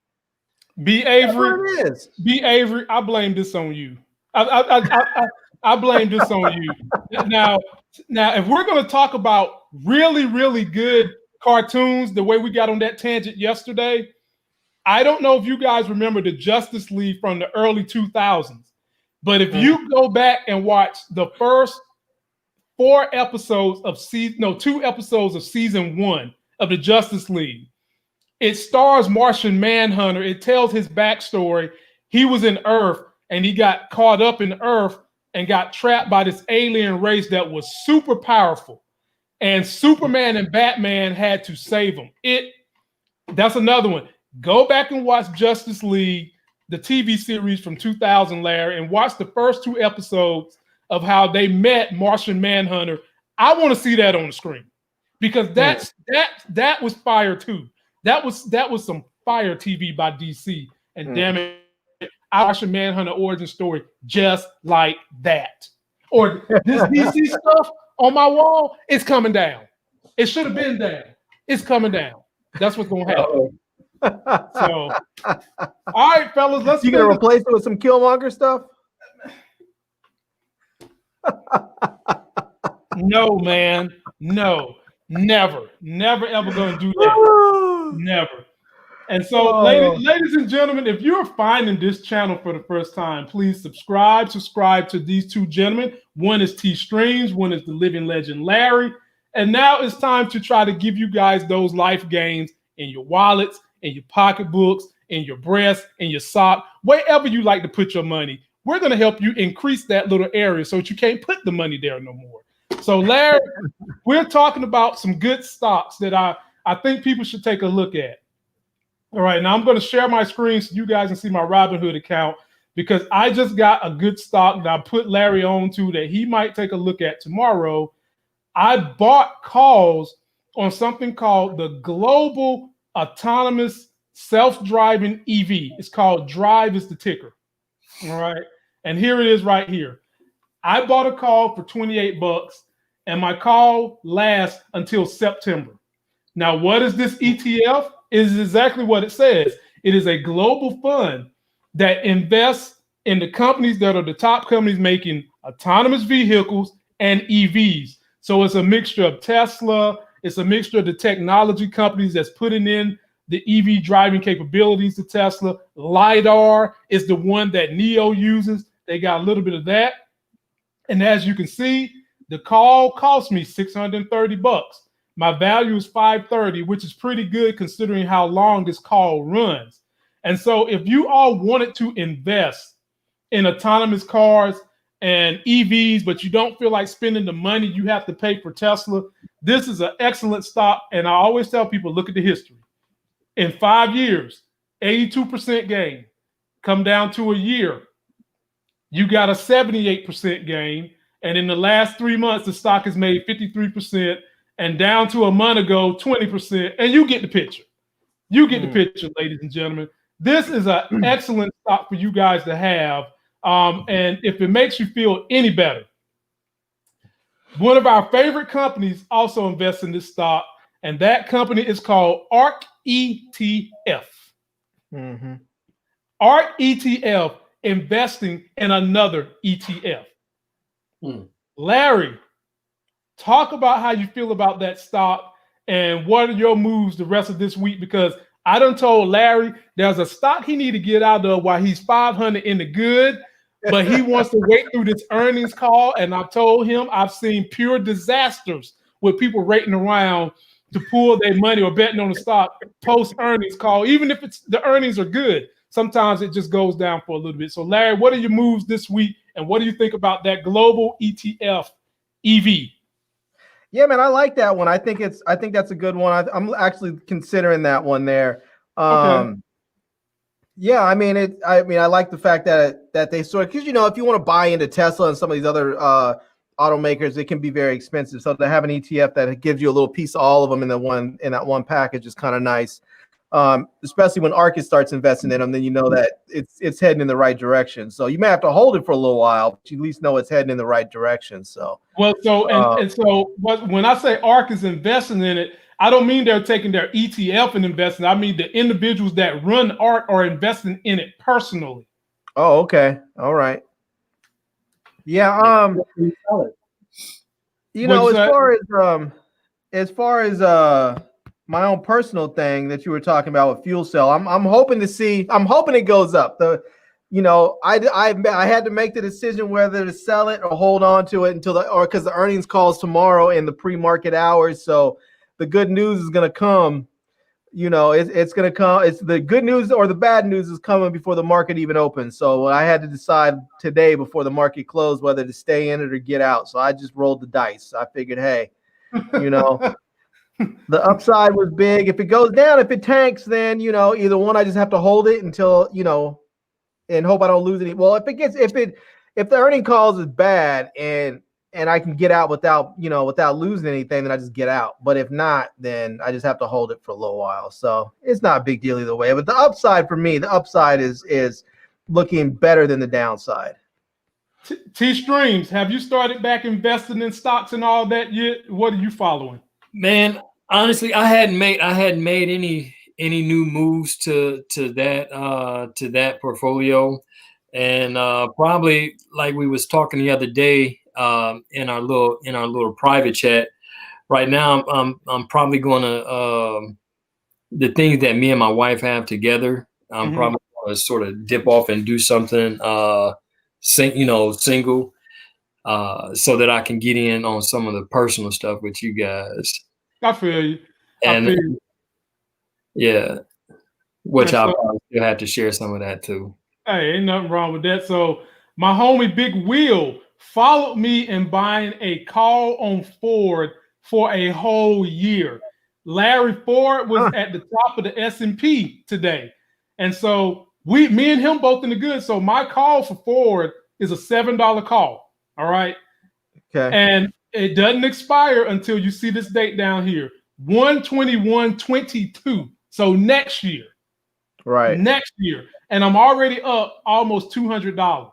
B. Avery, I blame this on you. I blame this on you. Now, if we're going to talk about really, really good cartoons, the way we got on that tangent yesterday, I don't know if you guys remember the Justice League from the early 2000s, but if you go back and watch the first 2 episodes of season 1 of the Justice League, it stars Martian Manhunter. It tells his backstory. He was in Earth and he got caught up in Earth and got trapped by this alien race that was super powerful. And Superman and Batman had to save him. That's another one. Go back and watch Justice League. the TV series from 2000, Larry, and watch the first 2 episodes of how they met Martian Manhunter. I want to see that on the screen because that was fire too. That was some fire TV by DC. And damn it, Martian Manhunter origin story just like that. Or this DC stuff on my wall, it's coming down. It should have been down. It's coming down. That's what's gonna happen. So, all right, fellas, let's. You gonna replace it with some Killmonger stuff? No, man. No, never ever gonna do that. Never. And so, ladies and gentlemen, if you're finding this channel for the first time, please subscribe to these 2 gentlemen. One is T Streams, one is the living legend Larry. And now it's time to try to give you guys those life gains in your wallets, in your pocketbooks, in your breast, in your sock, wherever you like to put your money. We're going to help you increase that little area so that you can't put the money there no more. So, Larry, we're talking about some good stocks that I think people should take a look at. All right, now I'm going to share my screen so you guys can see my Robinhood account because I just got a good stock that I put Larry on to that he might take a look at tomorrow. I bought calls on something called the Global Autonomous Self-Driving EV. It's called Drive is the ticker. All right, and here it is right here. I bought a call for $28 and my call lasts until September. Now, what is this ETF? It is exactly what it says. It is a global fund that invests in the companies that are the top companies making autonomous vehicles and EVs. So it's a mixture of Tesla. It's a mixture of the technology companies that's putting in the EV driving capabilities to Tesla. LiDAR is the one that NIO uses. They got a little bit of that. And as you can see, the call cost me $630. My value is $530, which is pretty good considering how long this call runs. And so if you all wanted to invest in autonomous cars and EVs, but you don't feel like spending the money you have to pay for Tesla, this is an excellent stock. And I always tell people, look at the history. In 5 years, 82% gain. Come down to a year, you got a 78% gain. And in the last 3 months, the stock has made 53%. And down to a month ago, 20%. And you get the picture. You get the picture, ladies and gentlemen. This is an excellent stock for you guys to have. And if it makes you feel any better, one of our favorite companies also invests in this stock, and that company is called ARK ETF. ARK ETF investing in another ETF. Larry, talk about how you feel about that stock and what are your moves the rest of this week, because I done told Larry there's a stock he need to get out of while he's 500 in the good, but he wants to wait through this earnings call. And I told him I've seen pure disasters with people rating around to pull their money or betting on the stock post earnings call. Even if it's the earnings are good, sometimes it just goes down for a little bit. So Larry, what are your moves this week? And what do you think about that global ETF EV? Yeah, man, I like that one. I think that's a good one. I'm actually considering that one there. Okay. Yeah, I mean, I like the fact that they sort of, because if you want to buy into Tesla and some of these other automakers, it can be very expensive. So to have an ETF that gives you a little piece of all of them in that one package is kind of nice. Especially when Arcus starts investing in them, then you know that it's heading in the right direction. So you may have to hold it for a little while, but you at least know it's heading in the right direction. So when I say Ark is investing in it, I don't mean they're taking their ETF and investing. I mean the individuals that run Ark are investing in it personally. Oh, okay, all right. Yeah. As far as my own personal thing that you were talking about with fuel cell, I'm hoping it goes up. I had to make the decision whether to sell it or hold on to it because the earnings calls tomorrow in the pre-market hours. So the good news is going to come. It's going to come. It's the good news or the bad news is coming before the market even opens. So I had to decide today before the market closed whether to stay in it or get out. So I just rolled the dice. I figured, hey, the upside was big. If it goes down, if it tanks, then either one, I just have to hold it until and hope I don't lose any. Well, if the earning calls is bad and I can get out without losing anything, then I just get out. But if not, then I just have to hold it for a little while. So it's not a big deal either way. But the upside for me, the upside is looking better than the downside. T-Streams, have you started back investing in stocks and all that yet? What are you following? Man, honestly, I hadn't made any new moves to that portfolio, and probably like we was talking the other day in our little private chat. Right now, I'm probably going to the things that me and my wife have together. I'm probably going to sort of dip off and do something single, so that I can get in on some of the personal stuff with you guys. I feel you. Yeah, which I'll probably still have to share some of that too. Hey, ain't nothing wrong with that. So my homie Big Will followed me in buying a call on Ford for a whole year. Larry Ford was at the top of the S&P today. And so me and him both in the good. So my call for Ford is a $7 call. All right. Okay. And it doesn't expire until you see this date down here, 1/21/22. So next year. Right. Next year. And I'm already up almost $200.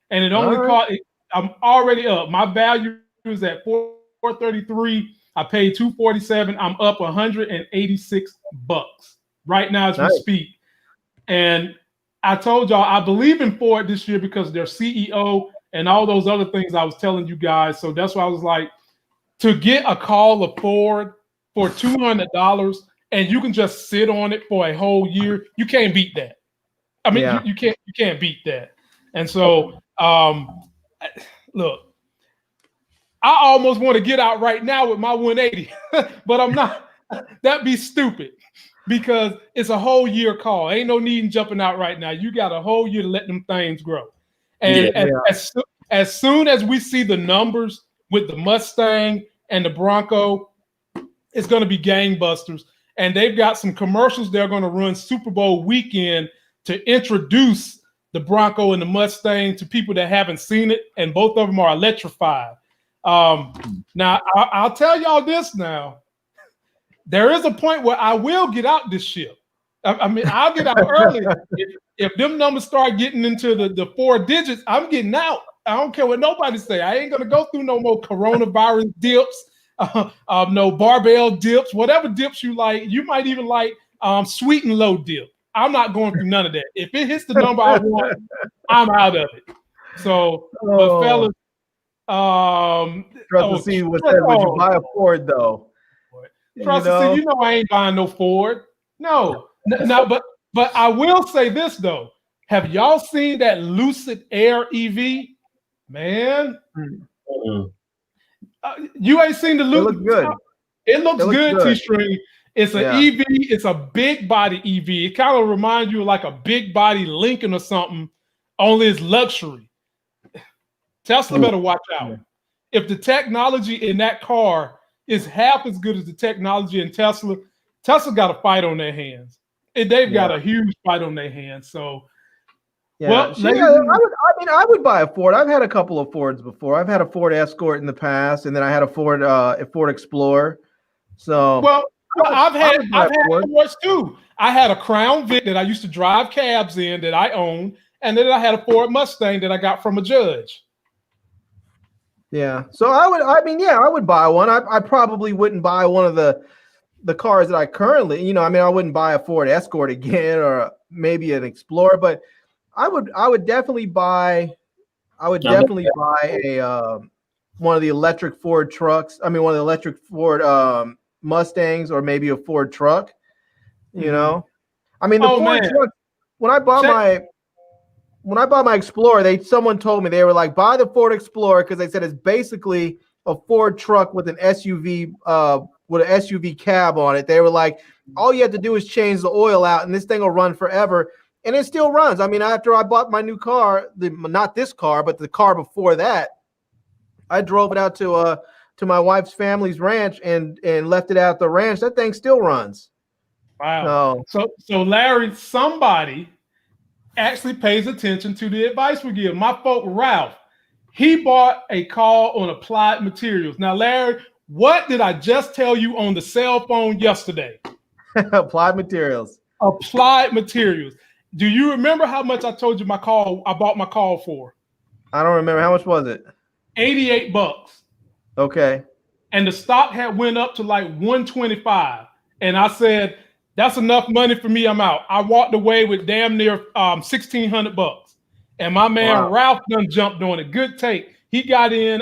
And it only cost, I'm already up. My value is at $433. I paid $247. I'm up $186 right now as we speak. And I told y'all I believe in Ford this year because their CEO and all those other things I was telling you guys. So that's why I was like, to get a call of Ford for $200 and you can just sit on it for a whole year, you can't beat that. I mean, you can't beat that. And so, look, I almost want to get out right now with my 180, but I'm not. That'd be stupid because it's a whole year call. Ain't no need in jumping out right now. You got a whole year to let them things grow. And as soon as we see the numbers with the Mustang and the Bronco, it's going to be gangbusters. And they've got some commercials they're going to run Super Bowl weekend to introduce the Bronco and the Mustang to people that haven't seen it. And both of them are electrified. Now, I'll tell y'all this now. There is a point where I will get out this ship. I mean, I'll get out early. If them numbers start getting into the 4 digits, I'm getting out. I don't care what nobody say. I ain't going to go through no more coronavirus dips, no barbell dips, whatever dips you like. You might even like sweet and low dip. I'm not going through none of that. If it hits the number I want, I'm out of it. So, but fellas, trust to see what says would you buy a Ford though? Trust to see, I ain't buying no Ford. No, but I will say this though. Have y'all seen that Lucid Air EV? Man, you ain't seen the Lucid. It looks good. It looks good. T-String. It's an EV. It's a big body EV. It kind of reminds you of like a big body Lincoln or something. Only it's luxury. Tesla better watch out. If the technology in that car is half as good as the technology in Tesla, Tesla got a fight on their hands. And they've got a huge fight on their hands. So, I would buy a Ford. I've had a couple of Fords before. I've had a Ford Escort in the past, and then I had a Ford Explorer. So, I've had Fords too. I had a Crown Vic that I used to drive cabs in that I owned, and then I had a Ford Mustang that I got from a judge. Yeah. So I would buy one. I probably wouldn't buy one of the cars that I currently, I wouldn't buy a Ford Escort again or maybe an Explorer, but I would definitely buy a one of the electric Ford trucks. I mean, one of the electric Ford Mustangs or maybe a Ford truck, I mean, the Ford truck, when I bought my Explorer, someone told me, they were like, buy the Ford Explorer because they said it's basically a Ford truck with an SUV with an SUV cab on it. They were like, all you have to do is change the oil out and this thing will run forever. And it still runs. I mean, after I bought my new car, not this car, but the car before that, I drove it out to my wife's family's ranch and left it out at the ranch. That thing still runs. Wow. So Larry, somebody, actually pays attention to the advice we give. My folk Ralph, he bought a call on Applied Materials. Now, Larry, what did I just tell you on the cell phone yesterday? Applied Materials. Applied Materials. Do you remember how much I told you I bought my call for? I don't remember. How much was it? $88. Okay. And the stock had went up to like 125. And I said, that's enough money for me. I'm out. I walked away with damn near $1,600. And my man Ralph done jumped on it. Good take. He got in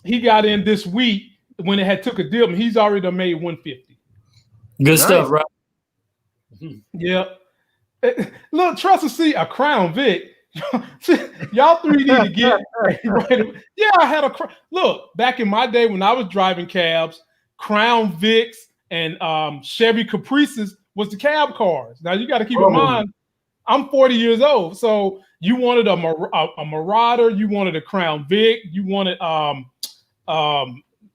this week when it had took a dip, and he's already done made 150. Good stuff, right? Yeah. Look, trust and see a Crown Vic. Y'all three need to get right. Yeah, I had look back in my day when I was driving cabs, Crown Vics and Chevy Caprices was the cab cars. Now you got to keep in mind, I'm 40 years old, so you wanted a Marauder, you wanted a Crown Vic, you wanted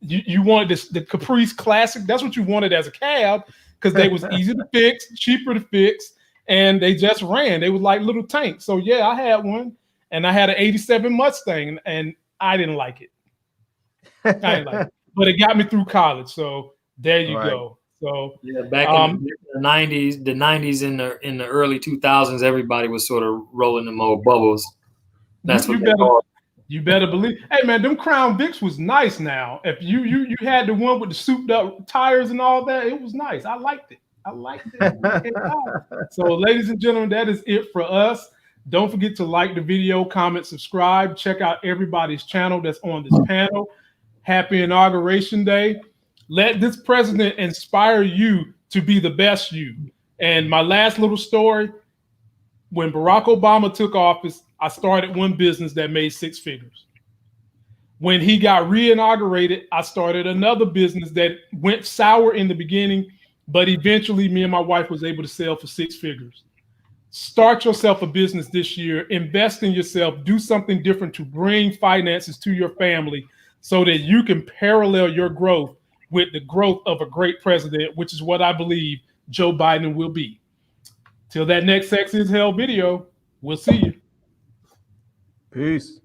you wanted the Caprice Classic. That's what you wanted as a cab because they was easy to fix, cheaper to fix. And they just ran. They was like little tanks. So yeah, I had one, and I had an '87 Mustang, and I didn't like it. I didn't like it, but it got me through college. So there you go. So yeah, back in the '90s, in the early 2000s, everybody was sort of rolling them old bubbles. That's you better believe. Hey man, them Crown Vics was nice. Now, if you had the one with the souped up tires and all that, it was nice. I liked it. So, ladies and gentlemen, that is it for us. Don't forget to like the video, comment, subscribe. Check out everybody's channel that's on this panel. Happy Inauguration Day. Let this president inspire you to be the best you. And my last little story, when Barack Obama took office, I started one business that made 6 figures. When he got re-inaugurated, I started another business that went sour in the beginning, but eventually me and my wife was able to sell for 6 figures. Start yourself a business this year. Invest in yourself. Do something different to bring finances to your family so that you can parallel your growth with the growth of a great president, which is what I believe Joe Biden will be. Till that next Sex is Hell video, we'll see you. Peace.